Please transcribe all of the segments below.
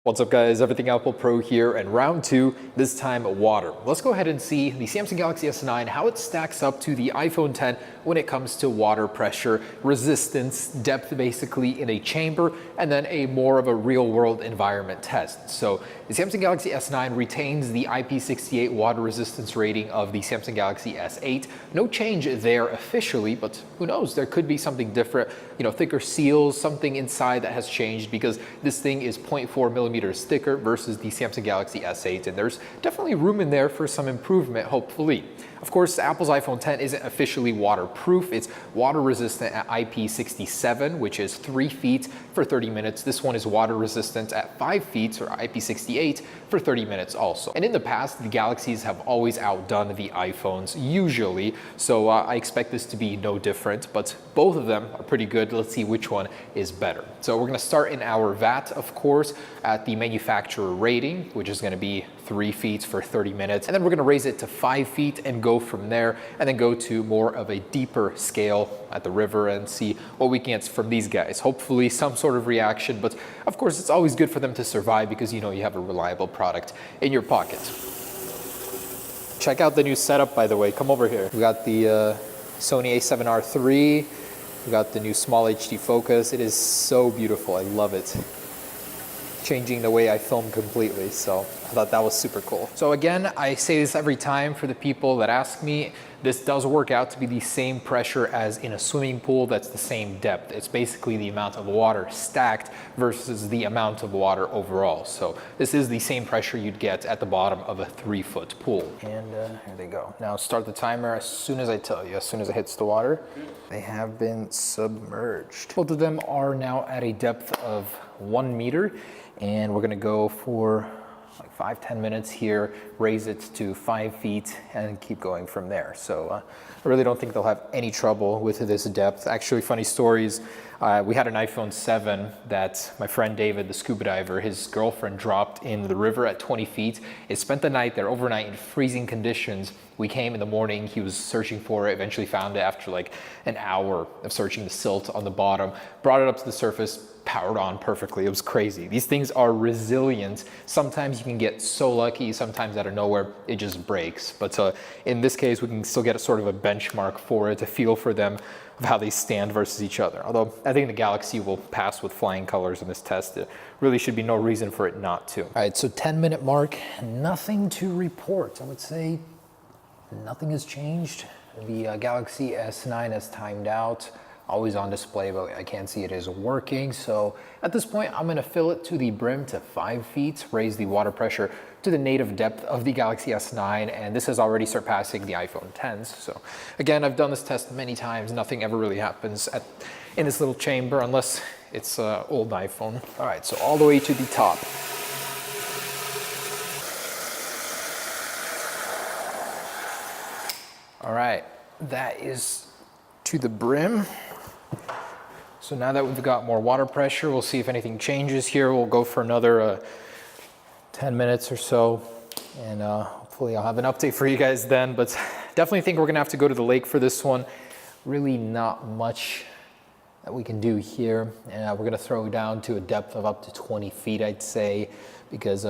What's up guys, Everything Apple Pro here, and round two, this time water. Let's go ahead and see the Samsung Galaxy S9, how it stacks up to the iPhone 10 when it comes to water pressure, resistance, depth basically in a chamber, and then a more of a real world environment test. So the Samsung Galaxy S9 retains the IP68 water resistance rating of the Samsung Galaxy S8. No change there officially, but who knows, there could be something different, thicker seals, something inside that has changed because this thing is 0.4 millimeters thicker versus the Samsung Galaxy S8, and there's definitely room in there for some improvement, hopefully. Of course, Apple's iPhone 10 isn't officially waterproof. It's water resistant at IP67, which is 3 feet for 30 minutes. This one is water resistant at 5 feet, or IP68, for 30 minutes also. And in the past, the Galaxies have always outdone the iPhones, usually, so I expect this to be no different, but both of them are pretty good. Let's see which one is better. So we're gonna start in our VAT, of course, at the manufacturer rating, which is gonna be 3 feet for 30 minutes. And then we're gonna raise it to 5 feet and go from there, and then go to more of a deeper scale at the river and see what we can get from these guys. Hopefully some sort of reaction, but of course it's always good for them to survive because you have a reliable product in your pocket. Check out the new setup, by the way. Come over here. We got the Sony a7R III. We got the new small HD focus. It is so beautiful. I love it. Changing the way I film completely, so I thought that was super cool. So again, I say this every time for the people that ask me, this does work out to be the same pressure as in a swimming pool. That's the same depth. It's basically the amount of water stacked versus the amount of water overall. So this is the same pressure you'd get at the bottom of a 3-foot pool. And here they go. Now start the timer as soon as I tell you, as soon as it hits the water. They have been submerged. Both of them are now at a depth of 1 meter. And we're gonna go for like 5-10 minutes here, raise it to 5 feet, and keep going from there. So I really don't think they'll have any trouble with this depth. Actually, funny stories, we had an iPhone 7 that my friend David, the scuba diver, his girlfriend dropped in the river at 20 feet. It spent the night there overnight in freezing conditions. We came in the morning, he was searching for it, eventually found it after like an hour of searching the silt on the bottom, brought it up to the surface, powered on perfectly. It was crazy. These things are resilient. Sometimes you can get so lucky, sometimes out of nowhere it just breaks. But in this case, we can still get a sort of a benchmark for it, a feel for them of how they stand versus each other. Although I think the Galaxy will pass with flying colors in this test. There really should be no reason for it not to. All right, so 10-minute mark, nothing to report. I would say nothing has changed. The Galaxy S9 has timed out. Always on display, but I can't see it is working. So at this point, I'm gonna fill it to the brim to 5 feet, raise the water pressure to the native depth of the Galaxy S9, and this is already surpassing the iPhone 10s. So again, I've done this test many times. Nothing ever really happens in this little chamber unless it's an old iPhone. All right, so all the way to the top. All right, that is to the brim. So now that we've got more water pressure, we'll see if anything changes here. We'll go for another 10 minutes or so, and hopefully I'll have an update for you guys then, but definitely think we're gonna have to go to the lake for this one. Really not much that we can do here, and we're gonna throw down to a depth of up to 20 feet, I'd say, because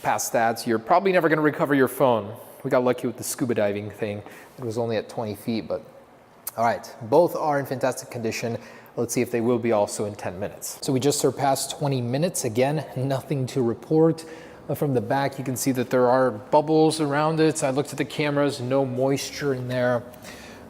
past that, you're probably never gonna recover your phone. We got lucky with the scuba diving thing. It was only at 20 feet, but all right, both are in fantastic condition. Let's see if they will be also in 10 minutes. So we just surpassed 20 minutes. Again, nothing to report. From the back, you can see that there are bubbles around it. I looked at the cameras, no moisture in there.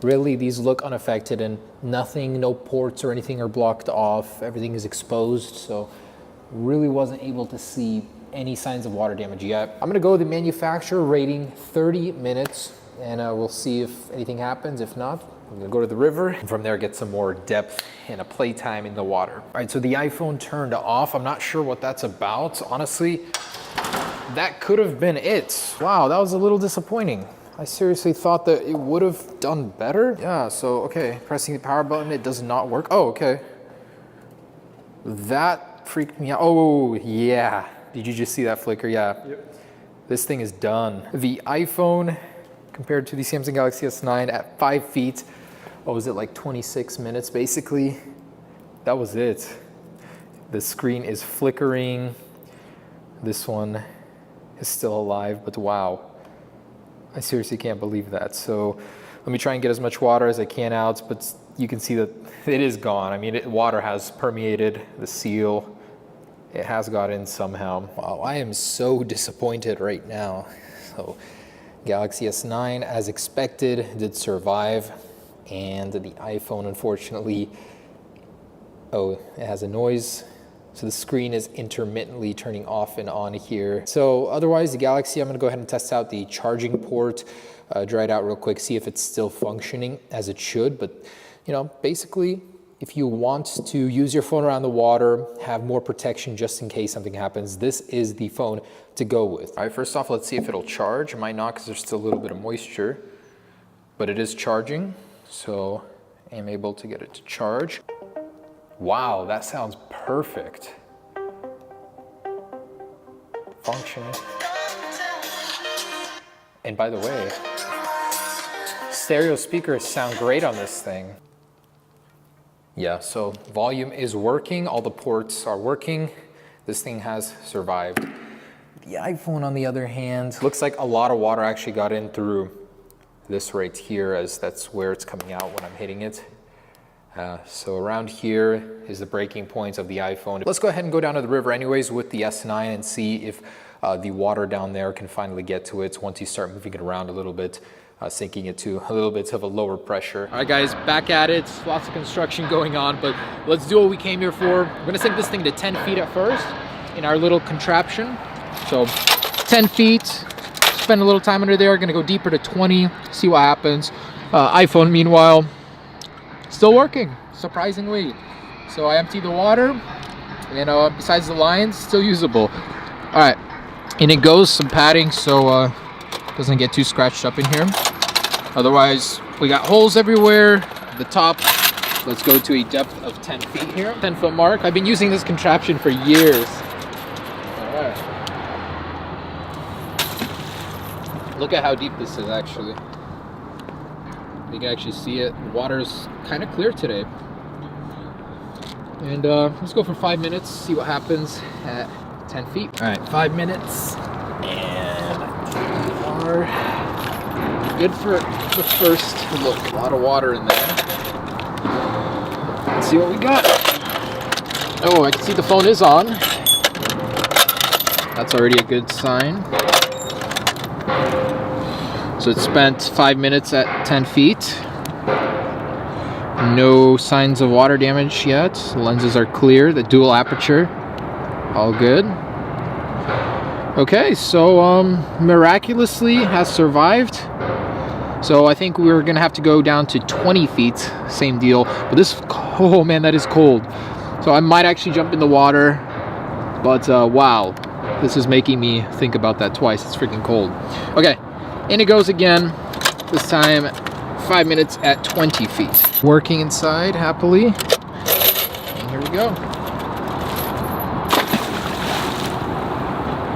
Really, these look unaffected and nothing, no ports or anything are blocked off. Everything is exposed, so really wasn't able to see any signs of water damage yet. I'm gonna go with the manufacturer rating 30 minutes, and we'll see if anything happens. If not, I'm gonna go to the river and from there get some more depth and a playtime in the water. All right, so the iPhone turned off. I'm not sure what that's about. Honestly, that could have been it. Wow, that was a little disappointing. I seriously thought that it would have done better. Yeah, so, okay, pressing the power button, it does not work. Oh, okay. That freaked me out. Oh, yeah. Did you just see that flicker? Yeah. Yep. This thing is done. The iPhone compared to the Samsung Galaxy S9 at 5 feet, what was it, like 26 minutes basically? That was it. The screen is flickering. this one is still alive, but wow. I seriously can't believe that. So let me try and get as much water as I can out, but you can see that it is gone. I mean, water has permeated the seal. It has got in somehow. Wow, I am so disappointed right now. So Galaxy S9, as expected, did survive. And the iPhone, unfortunately, oh, it has a noise. So the screen is intermittently turning off and on here. So otherwise, the Galaxy, I'm gonna go ahead and test out the charging port, dry it out real quick, see if it's still functioning as it should. But you know, basically, if you want to use your phone around the water, have more protection just in case something happens, this is the phone to go with. All right, first off, let's see if it'll charge. It might not because there's still a little bit of moisture, but it is charging. So I'm able to get it to charge. Wow, that sounds perfect. Functioning. And by the way, stereo speakers sound great on this thing. Yeah, so volume is working, all the ports are working. This thing has survived. The iPhone, on the other hand, looks like a lot of water actually got in through this right here, as that's where it's coming out when I'm hitting it. So around here is the breaking point of the iPhone. Let's go ahead and go down to the river anyways with the S9 and see if the water down there can finally get to it once you start moving it around a little bit, sinking it to a little bit of a lower pressure. All right guys, back at it. Lots of construction going on, but let's do what we came here for. We're gonna sink this thing to 10 feet at first in our little contraption. So 10 feet, spend a little time under there, gonna go deeper to 20, see what happens. iPhone, meanwhile, still working, surprisingly. So I emptied the water, and besides the lines, still usable. All right, in it goes, some padding so doesn't get too scratched up in here. Otherwise, we got holes everywhere. The top, let's go to a depth of 10 feet here. 10-foot mark. I've been using this contraption for years. All right. Look at how deep this is actually. You can actually see it. The water's kind of clear today. And let's go for 5 minutes, see what happens at 10 feet. All right, 5 minutes. And we are good for the first look. A lot of water in there. Let's see what we got. Oh, I can see the phone is on. That's already a good sign. So it spent 5 minutes at 10 feet. No signs of water damage yet. The lenses are clear, the dual aperture, all good. Okay, so miraculously has survived. So I think we're gonna have to go down to 20 feet, same deal. But this, oh man, that is cold. So I might actually jump in the water, but wow, this is making me think about that twice. It's freaking cold. Okay. In it goes again, this time 5 minutes at 20 feet. Working inside happily. And here we go.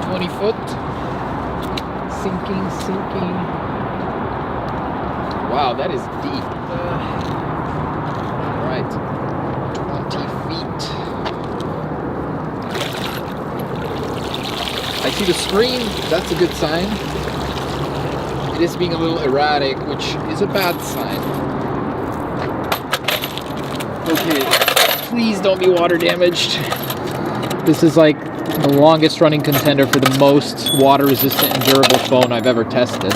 20 foot. Sinking, sinking. Wow, that is deep. All right, 20 feet. I see the screen, that's a good sign. It is being a little erratic, which is a bad sign. Okay, please don't be water damaged. This is like the longest running contender for the most water resistant and durable phone I've ever tested.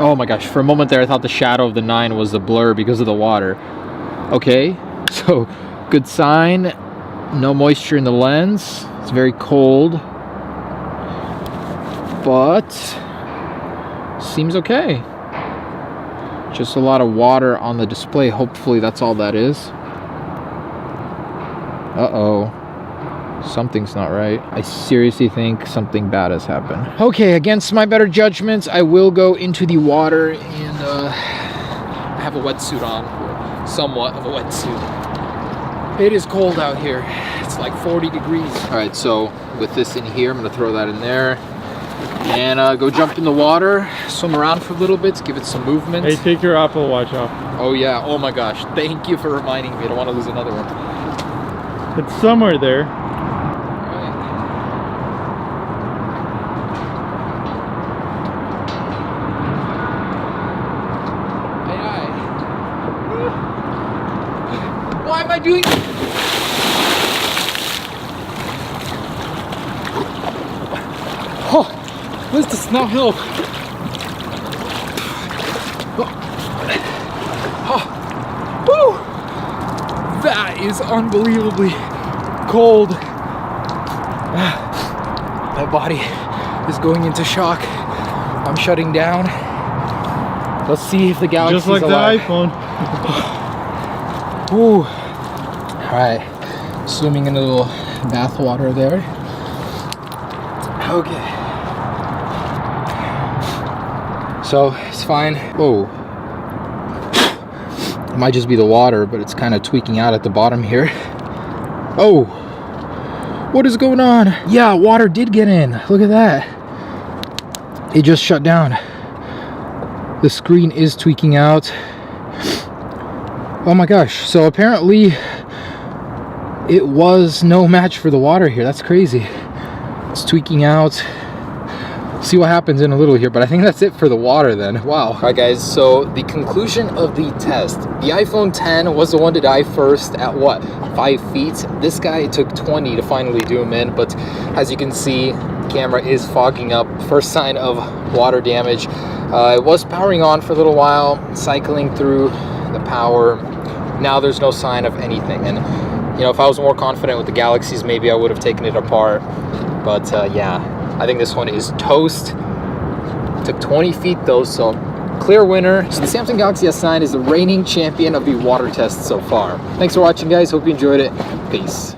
Oh my gosh, for a moment there I thought the shadow of the 9 was a blur because of the water. Okay, so good sign. No moisture in the lens. It's very cold. But seems okay. Just a lot of water on the display. Hopefully that's all that is. Uh-oh. Something's not right. I seriously think something bad has happened. Okay, against my better judgment, I will go into the water and I have a wetsuit on. Somewhat of a wetsuit. It is cold out here. It's like 40 degrees. All right, so with this in here, I'm gonna throw that in there. And go jump in the water, swim around for a little bit, give it some movement. Hey, take your Apple Watch off. Oh yeah, oh my gosh. Thank you for reminding me. I don't want to lose another one. It's somewhere there. I doing? Oh, this does not help. Oh, woo! That is unbelievably cold. My body is going into shock. I'm shutting down. Let's see if the Galaxy is alive. Just like the iPhone. Ooh. All right, swimming in a little bath water there. Okay. So it's fine. Whoa. It might just be the water, but it's kind of tweaking out at the bottom here. Oh. What is going on? Yeah, water did get in. Look at that. It just shut down. The screen is tweaking out. Oh my gosh. So apparently it was no match for the water here. That's crazy. It's tweaking out. See what happens in a little here, but I think that's it for the water then. Wow. All right guys, so the conclusion of the test. The iPhone 10 was the one to die first at what, 5 feet? This guy took 20 to finally do him in, but as you can see, the camera is fogging up. First sign of water damage. It was powering on for a little while, cycling through the power. Now there's no sign of anything. And you know, if I was more confident with the Galaxies, maybe I would have taken it apart. But yeah, I think this one is toast. Took 20 feet though, so clear winner. So the Samsung Galaxy S9 is the reigning champion of the water test so far. Thanks for watching guys, hope you enjoyed it. Peace.